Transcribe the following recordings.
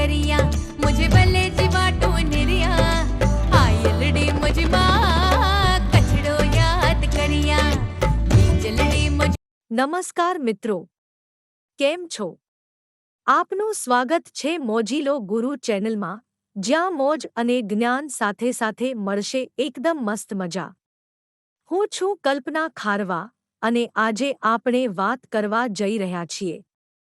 करिया मुझे भले जीवाटो निरिया आयलड़ी मुझे माँ कचड़ो याद करिया बीजलड़ी मुझे। નમસ્કાર મિત્રો, કેમ છો? આપનું સ્વાગત છે મોજીલો ગુરુ ચેનલમાં, જ્યાં મોજ અને જ્ઞાન સાથે સાથે મળશે એકદમ મસ્ત મજા. હું છું કલ્પના ખારવા અને આજે આપણે વાત કરવા જઈ રહ્યા છીએ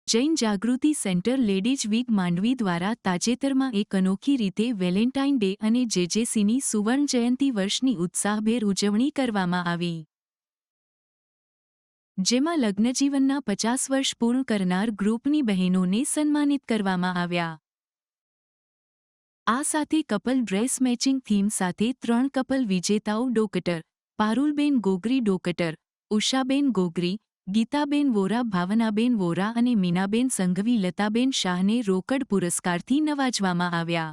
જૈન જાગૃતિ સેન્ટર લેડીઝ વીક માંડવી દ્વારા તાજેતરમાં એક અનોખી રીતે વેલેન્ટાઇન ડે અને જેજેસીની સુવર્ણ જયંતિ વર્ષની ઉત્સાહભેર ઉજવણી કરવામાં આવી, જેમાં લગ્નજીવનના 50 વર્ષ પૂર્ણ કરનાર ગ્રુપની બહેનોને સન્માનિત કરવામાં આવ્યા. આ સાથે કપલ ડ્રેસ મેચિંગ થીમ સાથે 3 કપલ વિજેતાઓ ડોક્ટર પારુલબેન ગોગરી ડોક્ટર ઉષાબેન ગોગરી, ગીતાબેન વોરા, ભાવનાબેન વોરા અને મીનાબેન સંઘવી લતાબેન શાહને રોકડ પુરસ્કારથી નવાજવામાં આવ્યા.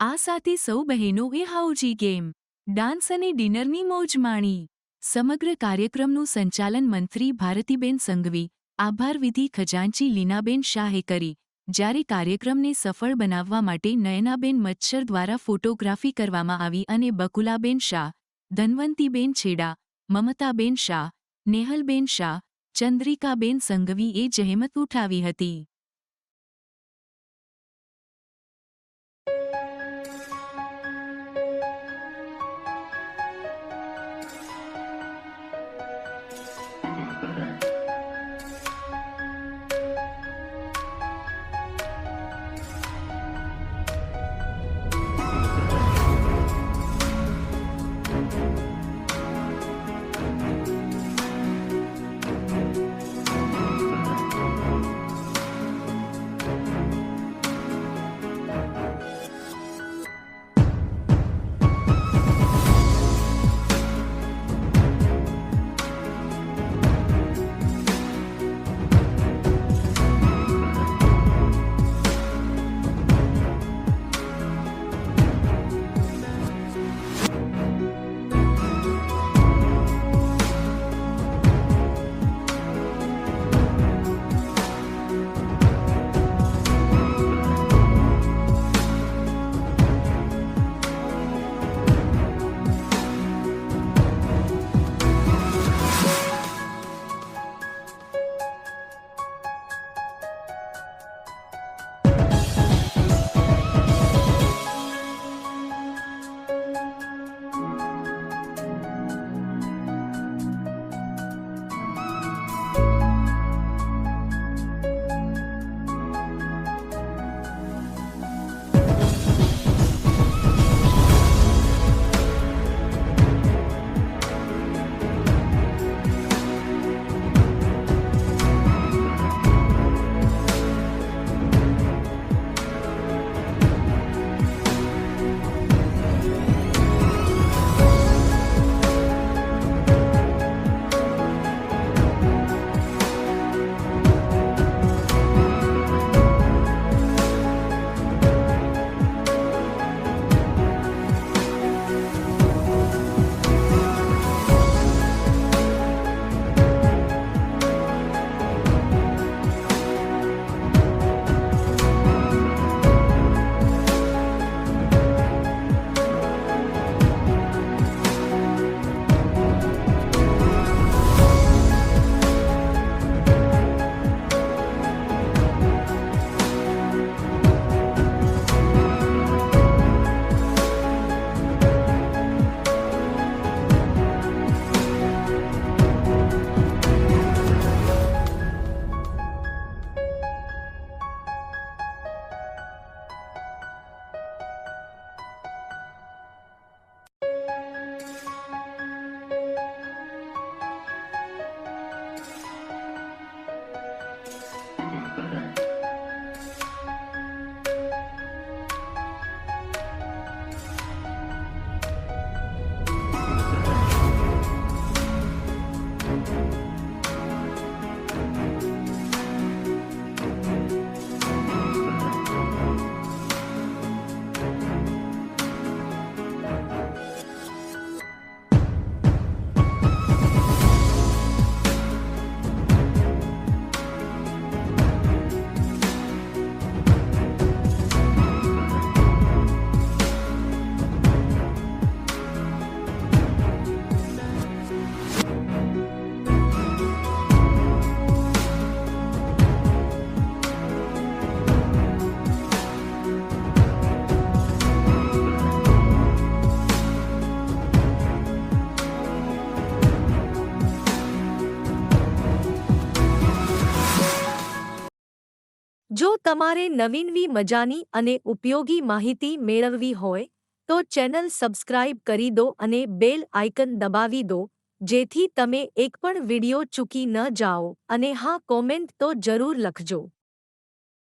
આ સાથે સૌ બહેનોએ હાઉજી ગેમ, ડાન્સ અને ડિનરની મોજ માણી. સમગ્ર કાર્યક્રમનું સંચાલન મંત્રી ભારતીબેન સંઘવી, આભાર વિધિ ખજાનચી લીનાબેન શાહે કરી, જ્યારે કાર્યક્રમને સફળ બનાવવા માટે નયનાબેન મચ્છર દ્વારા ફોટોગ્રાફી કરવામાં આવી અને બકુલાબેન શાહ, ધનવંતીબેન છેડા, મમતાબેન શાહ, નેહલબેન શાહ, ચંદ્રિકાબેન સંઘવીએ જહેમત ઉઠાવી હતી. તમારે નવીનવી મજાની અને ઉપયોગી માહિતી મેળવવી હોય તો ચેનલ સબસ્ક્રાઇબ કરી દો અને બેલ આઇકન દબાવી દો, જેથી તમે એક પણ વિડિયો ચૂકી ન જાઓ. અને હા, કોમેન્ટ તો જરૂર લખજો.